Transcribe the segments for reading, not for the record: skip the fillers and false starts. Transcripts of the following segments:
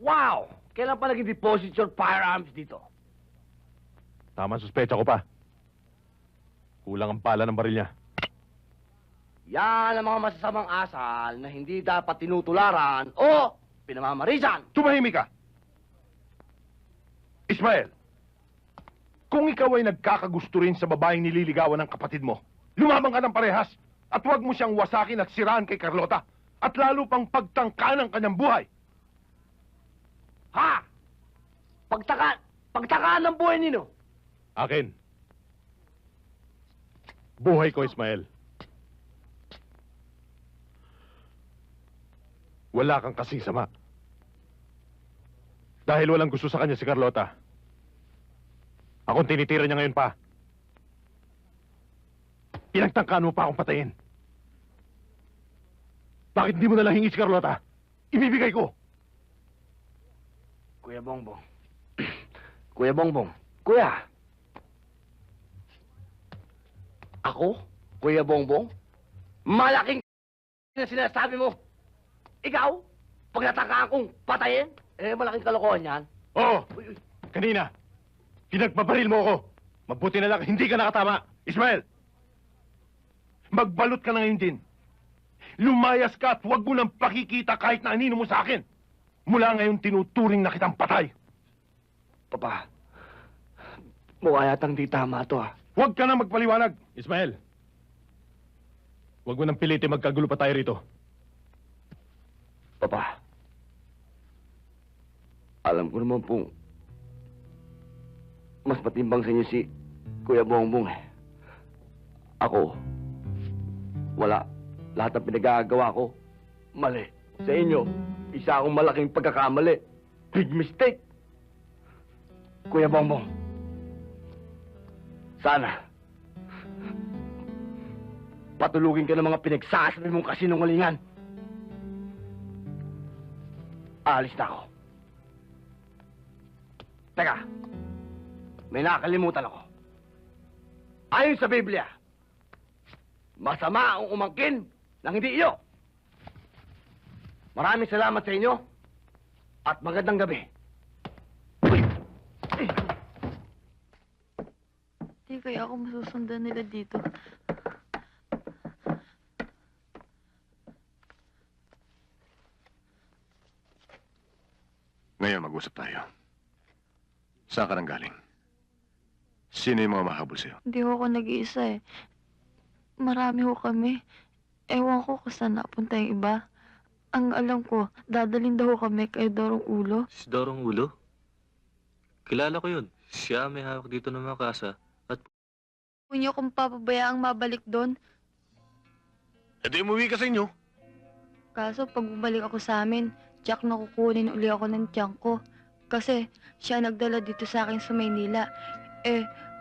Wow! Kailan pa naging deposit your firearms dito? Tama suspecha ko pa. Kulang ang pala ng baril niya. Yan ang mga masasamang asal na hindi dapat tinutularan o pinamamarisan. Tumahimik ka! Ismael, kung ikaw ay nagkakagusto rin sa babaeng nililigawan ng kapatid mo, lumabang ka ng parehas at huwag mo siyang wasakin at siraan kay Carlota at lalo pang pagtangka ng kanyang buhay. Ha? Pagtakaan ng buhay nino. Akin. Buhay ko, Ismael. Wala kang kasing sama. Dahil walang gusto sa kanya si Carlota. Akong tinitira niya ngayon pa. Pinagtangkaan mo pa akong patayin. Bakit hindi mo nalang hingi si Carlota? Ibibigay ko. Kuya Bongbong. Kuya Bongbong. Kuya. Ako? Kuya Bongbong? Malaking na sinasabi mo. Ikaw? Pag natakaan kong patayin? Malaking kalokohan yan. Oo. Kanina. Pinagpabaril mo ako. Mabuti na lang hindi ka nakatama. Ismael. Magbalot ka ng engine. Lumayas ka at huwag mo nang pakikita kahit na anino mo sa akin. Mula ngayon tinuturing na kitang patay. Papa, mukha yatang di tama to Huwag ka na magpaliwanag, Ismael. Huwag mo nang pilitin magkagulo pa tayo rito. Papa, alam ko naman pong mas matimbang sa inyo si Kuya Bongbong Ako, wala. Lahat ng pinagagawa ko, mali. Sa inyo, isa akong malaking pagkakamali. Big mistake. Kuya Bongbong, sana patulugin ka ng mga pinagsasabi mong kasinungalingan. Aalis na ako. Teka, may nakakalimutan ako. Ayon sa Biblia, masama ang umangkin ng hindi iyo. Maraming salamat sa inyo at magandang gabi. Di kaya ako masusundan nila dito. Ngayon mag-usap tayo. Saan ka nang galing? Sino yung mga mahabol sa'yo? Hindi ho ako nag-iisa eh. Marami ho kami. Ewan ko kung saan napunta yung iba. Ang alam ko, dadalhin daw ho kami kay Dorong Ulo. Si Dorong Ulo? Kilala ko yun. Siya may hawak dito ng mga kasa. At Kung niyo kung papabayaang mabalik doon. E di umuwi ka sa inyo. Kaso pag bumalik ako sa amin, Jack na kukunin uli ako ng tiyan ko. Kasi siya nagdala dito sa akin sa Maynila.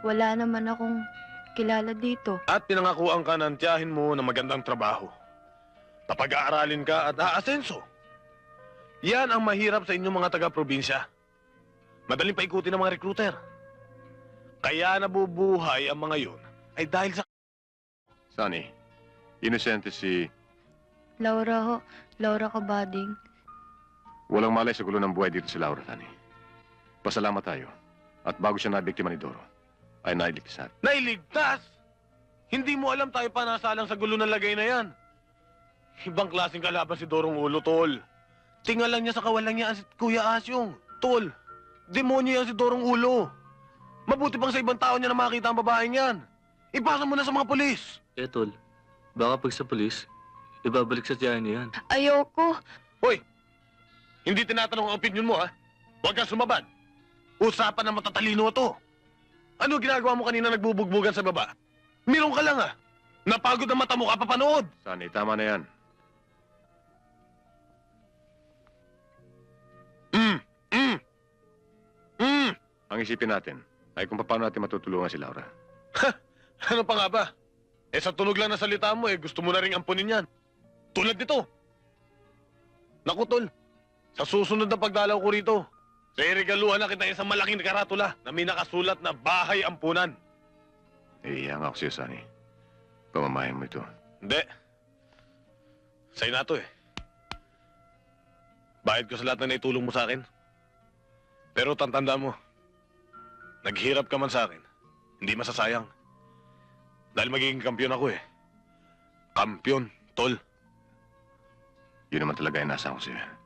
Wala naman akong kilala dito. At pinangakuan ka ng tiyahin mo na magandang trabaho. Papag-aaralin ka at aasenso. Yan ang mahirap sa inyong mga taga-probinsya. Madaling paikutin ng mga recruiter. Kaya nabubuhay ang mga yun ay dahil sa... Sonny, inosente si... Laura ho. Laura Kabading. Walang malay sa gulo ng buhay dito si Laura, Tani. Pasalamat tayo. At bago siya nabiktima ni Doro, ay nailigtas. Nailigtas? Hindi mo alam tayo pa nasalang sa gulo ng lagay na yan. Ibang klaseng kalaban si Dorong Ulo, Tol. Tingalan niya sa kawalan niya si Kuya Asyong. Tol, demonyo yan si Dorong Ulo. Mabuti pang sa ibang tao niya na makita ang babaeng yan. Ipasa mo na sa mga polis. Tol, baka pag sa polis, ibabalik sa tiyahin niya yan. Ayoko. Hoy, hindi tinatanong ang opinion mo, ha? Huwag kang sumabad. Usapan ng matatalino to. Ano ginagawa mo kanina nagbubugbugan sa baba? Mirong ka lang, ha? Napagod ang mata mo kapapanood. Sani, tama na yan. Ang isipin natin ay kung paano natin matutulungan si Laura. Ano pa nga ba? Sa tunog lang na salita mo, gusto mo na ring ampunin yan. Tulad nito. Naku, Tol. Sa susunod na pagdalaw ko rito, regaluhan na kita isang malaking karatula na may nakasulat na bahay ampunan. Iyan ako sa'yo, Sonny. Pamamayan mo ito. Hindi. Sa'yo na to eh. Bayad ko sa lahat na naitulong mo sa akin. Pero tantanda mo, naghirap ka man sa akin, hindi masasayang. Dahil magiging kampiyon ako eh. Kampiyon, tol. Yun naman talaga yung nasa ako sa'yo.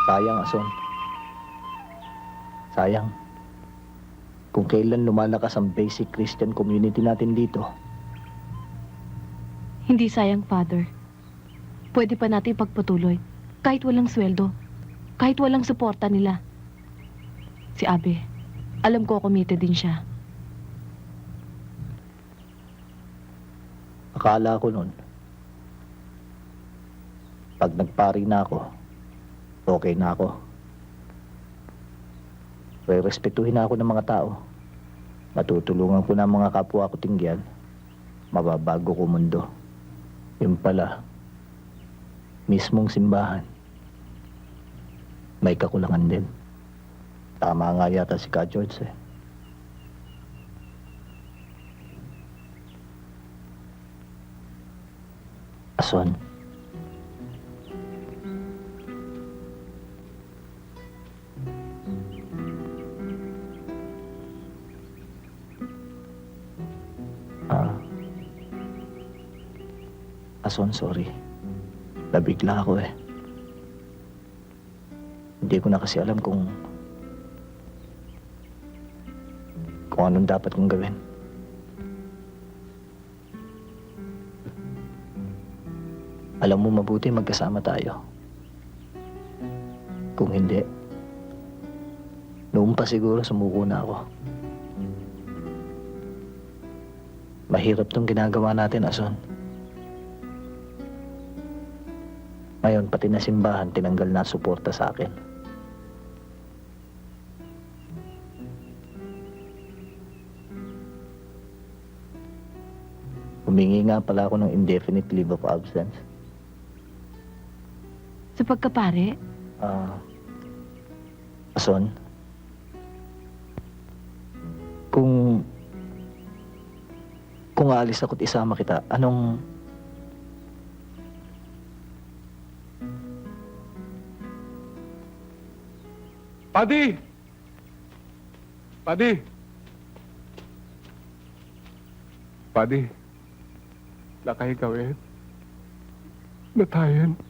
Sayang, Ason. Sayang. Kung kailan lumalakas ang basic Christian community natin dito, Hindi sayang, Father. Pwede pa natin pagpatuloy. Kahit walang sweldo. Kahit walang suporta nila. Si Abe, alam ko committed din siya. akala ko nun, pag nagpari na ako, okay na ako. Re-respetuhin na ako ng mga tao. Matutulungan ko na ang mga kapwa ko tingyan. Mababago ko mundo. Yun pala, mismong simbahan, may kakulangan din. Tama nga yata si Ka George eh. Ason, Ason, sorry. Nabigla ako eh. Hindi ko na kasi alam kung anong dapat kong gawin. Alam mo mabuti magkasama tayo. Kung hindi, noon pa siguro sumuko na ako. Mahirap tong ginagawa natin, Ason. Ngayon, pati na simbahan, tinanggal na suporta sa akin. Humingi nga pala ako ng indefinite leave of absence. Sa pagkapare, Ason, kung aalis ako't isama kita, anong... Padi! Padi! Padi, nakahigawin. Natayan.